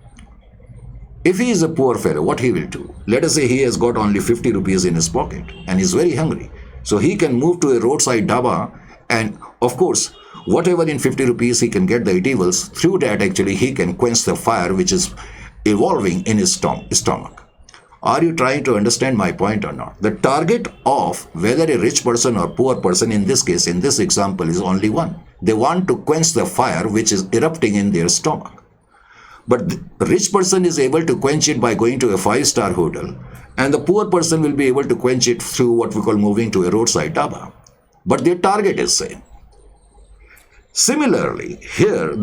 S1: what he will do? Let us say he has got only 50 rupees in his pocket and is very hungry. So he can move to a roadside dhaba, and of course, whatever in 50 rupees he can get the eatables, through that actually he can quench the fire which is evolving in his stomach. Are you trying to understand my point or not? The target of whether a rich person or poor person, in this case, in this example, is only one. They want to quench the fire which is erupting in their stomach. But the rich person is able to quench it by going to a 5-star hotel, and the poor person will be able to quench it through what we call moving to a roadside dhaba. But their target is same. Similarly, here,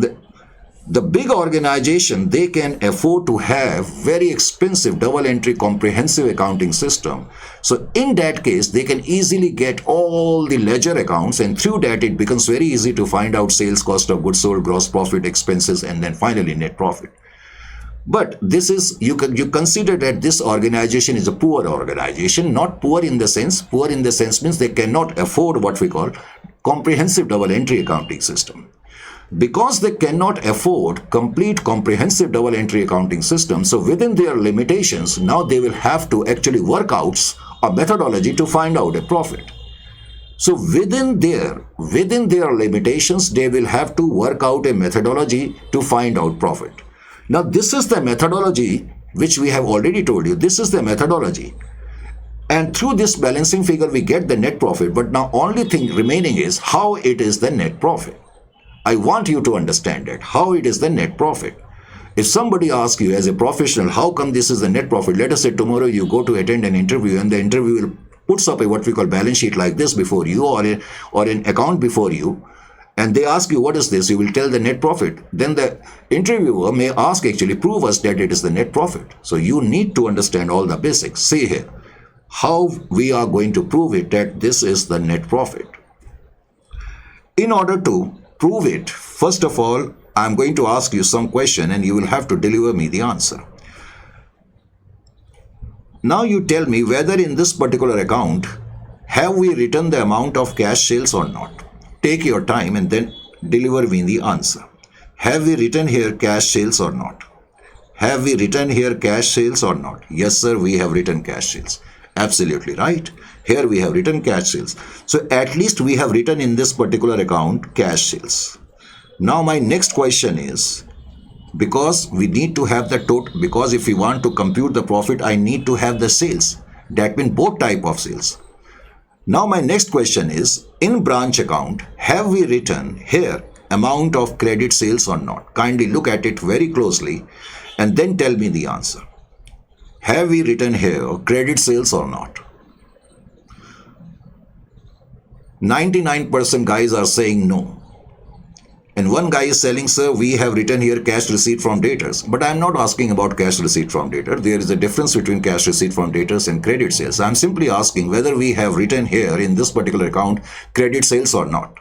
S1: the big organization, they can afford to have very expensive double entry comprehensive accounting system. So in that case, they can easily get all the ledger accounts, and through that it becomes very easy to find out sales, cost of goods sold, gross profit, expenses, and then finally net profit. But this is, you consider that this organization is a poor organization, not poor in the sense means they cannot afford what we call comprehensive double entry accounting system. Because they cannot afford complete comprehensive double entry accounting system, so within their limitations, now they will have to actually work out a methodology to find out a profit. So within their limitations, they will have to work out a methodology to find out profit. Now this is the methodology which we have already told you. This is the methodology. And through this balancing figure, we get the net profit. But now only thing remaining is how it is the net profit. I want you to understand that, how it is the net profit. If somebody asks you as a professional, how come this is the net profit? Let us say tomorrow you go to attend an interview, and the interviewer puts up a what we call balance sheet like this before you, or an account before you, and they ask you what is this, you will tell the net profit. Then the interviewer may ask, actually prove us that it is the net profit. So you need to understand all the basics. See here, how we are going to prove it that this is the net profit. In order to prove it, first of all, I'm going to ask you some question and you will have to deliver me the answer. Now you tell me whether in this particular account, have we written the amount of cash sales or not? Take your time and then deliver me the answer. Have we written here cash sales or not? Have we written here cash sales or not? Yes, sir, we have written cash sales. Absolutely right. Here we have written cash sales. So at least we have written in this particular account cash sales. Now my next question is, because we need to have the total, because if we want to compute the profit, I need to have the sales. That means both type of sales. Now my next question is, in branch account, have we written here amount of credit sales or not? Kindly look at it very closely and then tell me the answer. Have we written here credit sales or not? 99% guys are saying no. And one guy is selling, sir, we have written here cash receipt from debtors. But I'm not asking about cash receipt from debtor. There is a difference between cash receipt from debtors and credit sales. I'm simply asking whether we have written here in this particular account credit sales or not.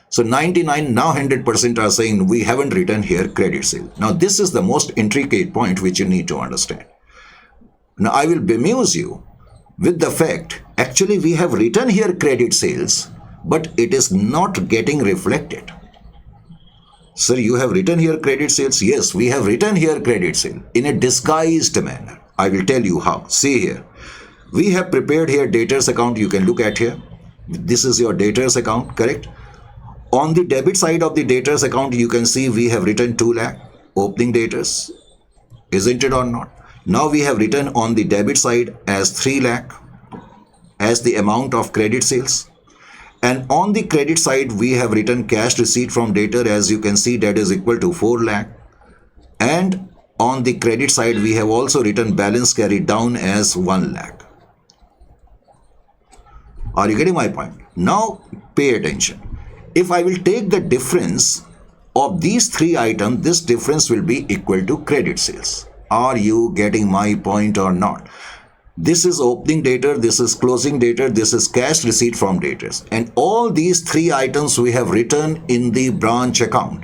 S1: So 99, now 100% are saying we haven't written here credit sale. Now this is the most intricate point which you need to understand. Now I will bemuse you with the fact, actually we have written here credit sales, but it is not getting reflected. Sir, you have written here credit sales? Yes, we have written here credit sale in a disguised manner. I will tell you how. See here. We have prepared here debtors account. You can look at here. This is your debtors account, correct? On the debit side of the debtors account, you can see we have written 2 lakh opening debtors. Isn't it or not? Now we have written on the debit side as 3 lakh as the amount of credit sales. And on the credit side, we have written cash receipt from debtor, as you can see, that is equal to 4 lakh. And on the credit side, we have also written balance carried down as 1 lakh. Are you getting my point? Now, pay attention. If I will take the difference of these 3 items, this difference will be equal to credit sales. Are you getting my point or not? This is opening debtor, this is closing debtor, this is cash receipt from debtors. And all these 3 items we have written in the branch account.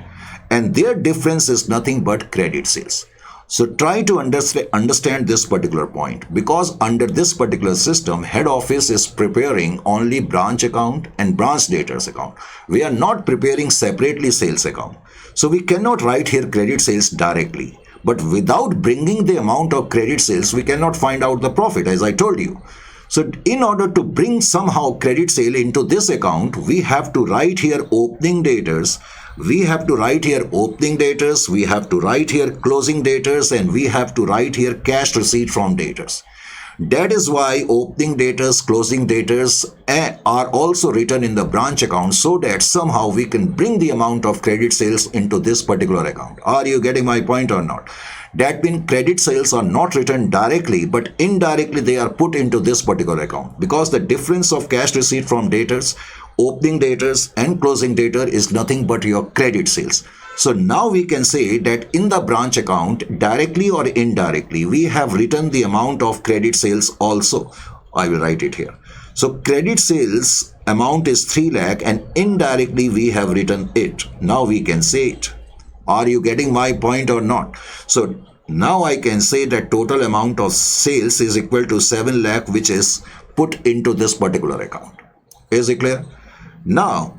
S1: And their difference is nothing but credit sales. So try to understand this particular point, because under this particular system, head office is preparing only branch account and branch debtors account. We are not preparing separately sales account. So we cannot write here credit sales directly. But without bringing the amount of credit sales, we cannot find out the profit, as I told you. So in order to bring somehow credit sale into this account, we have to write here opening debtors. We have to write here opening debtors. We have to write here closing debtors. And we have to write here cash receipt from debtors. That is why opening debtors, closing debtors are also written in the branch account, so that somehow we can bring the amount of credit sales into this particular account. Are you getting my point or not? That means credit sales are not written directly, but indirectly they are put into this particular account, because the difference of cash receipt from debtors, opening debtors and closing debtor is nothing but your credit sales. So now we can say that in the branch account, directly or indirectly, we have written the amount of credit sales also. I will write it here. So credit sales amount is 3 lakh and indirectly we have written it. Now we can say it. Are you getting my point or not? So now I can say that total amount of sales is equal to 7 lakh, which is put into this particular account. Is it clear? Now,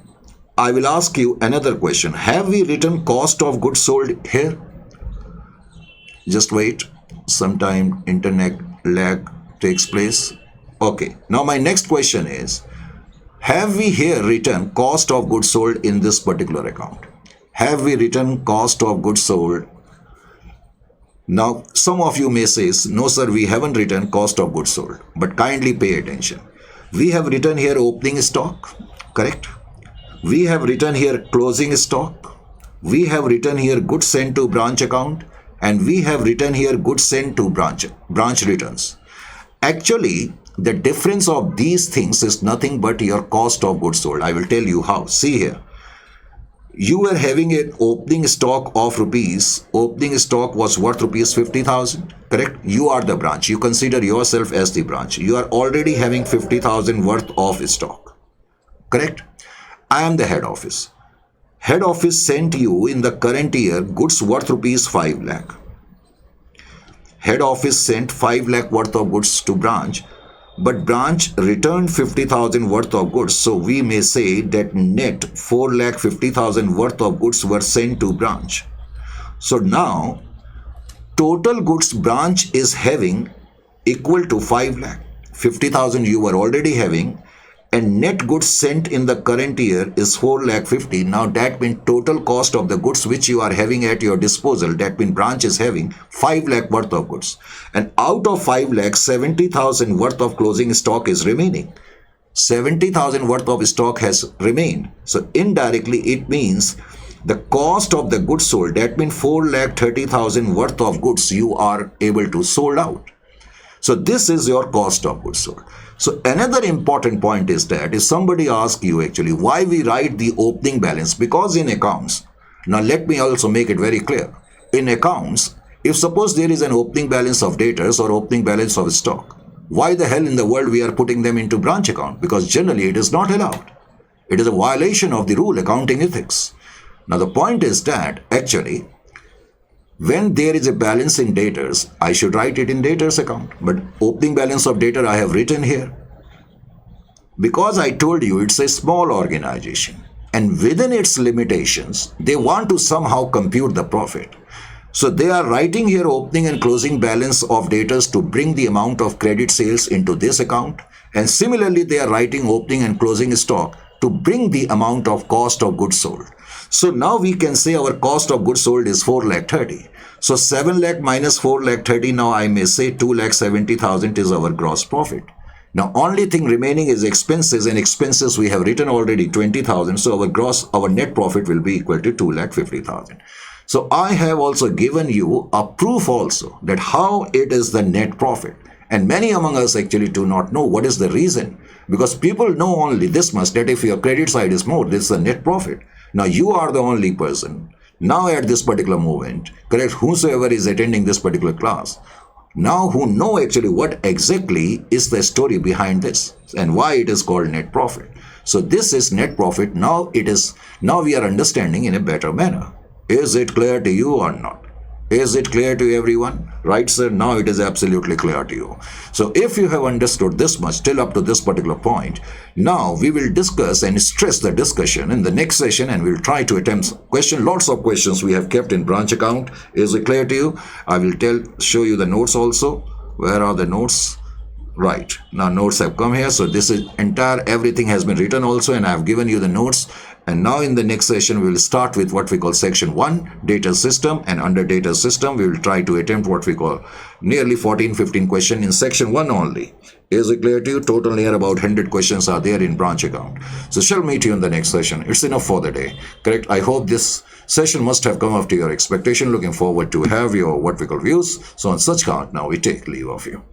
S1: I will ask you another question. Have we written cost of goods sold here? Just wait. Sometime internet lag takes place. Okay. Now my next question is, have we here written cost of goods sold in this particular account? Have we written cost of goods sold? Now, some of you may say, no sir, we haven't written cost of goods sold. But kindly pay attention. We have written here opening stock, correct? We have written here closing stock. We have written here goods sent to branch account. And we have written here goods sent to branch returns. Actually, the difference of these things is nothing but your cost of goods sold. I will tell you how. See here. You were having an opening stock of rupees. Opening stock was worth rupees 50,000. Correct? You are the branch. You consider yourself as the branch. You are already having 50,000 worth of stock. Correct? I am the head office. Head office sent you in the current year goods worth rupees 5 lakh. Head office sent 5 lakh worth of goods to branch, but branch returned 50,000 worth of goods. So we may say that net 4 lakh 50,000 worth of goods were sent to branch. So now total goods branch is having equal to 5 lakh. 50,000 you were already having, and net goods sent in the current year is 4 lakh 50. Now that means total cost of the goods which you are having at your disposal, that means branch is having 5 lakh worth of goods. And out of 5 lakh, 70,000 worth of closing stock is remaining. 70,000 worth of stock has remained. So indirectly it means the cost of the goods sold, that means 4 lakh 30,000 worth of goods you are able to sold out. So this is your cost of goods sold. So another important point is that if somebody asks you actually why we write the opening balance, because in accounts, Now let me also make it very clear. In accounts, if suppose there is an opening balance of debtors or opening balance of stock, why the hell in the world we are putting them into branch account? Because generally it is not allowed. It is a violation of the rule accounting ethics. Now the point is that actually when there is a balance in debtors, I should write it in debtors account. But opening balance of debtor I have written here. Because I told you it's a small organization and within its limitations, they want to somehow compute the profit. So they are writing here opening and closing balance of debtors to bring the amount of credit sales into this account. And similarly, they are writing opening and closing stock to bring the amount of cost of goods sold. So now we can say our cost of goods sold is 4 lakh 30. So 7 lakh minus 4 lakh 30, now I may say 2 lakh 70,000 is our gross profit. Now only thing remaining is expenses, and expenses we have written already 20,000. So our net profit will be equal to 2 lakh 50,000. So I have also given you a proof also that how it is the net profit. And many among us actually do not know what is the reason. Because people know only this much, that if your credit side is more, this is the net profit. Now you are the only person, now at this particular moment, correct, whosoever is attending this particular class, now who know actually what exactly is the story behind this and why it is called net profit. So this is net profit. Now we are understanding in a better manner. Is it clear to you or not? Is it clear to everyone? Right, sir? Now it is absolutely clear to you. So if you have understood this much till up to this particular point, now we will discuss and stress the discussion in the next session, and we'll try to attempt lots of questions we have kept in branch account. Is it clear to you? I will show you the notes also. Where are the notes? Right, now notes have come here. So this is everything has been written also, and I have given you the notes. And now in the next session, we will start with what we call section 1, data system. And under data system, we will try to attempt what we call nearly 14-15 questions in section 1 only. Is it clear to you? Total near about 100 questions are there in branch account. So shall meet you in the next session. It's enough for the day. Correct? I hope this session must have come up to your expectation. Looking forward to have your what we call views. So on such count, now we take leave of you.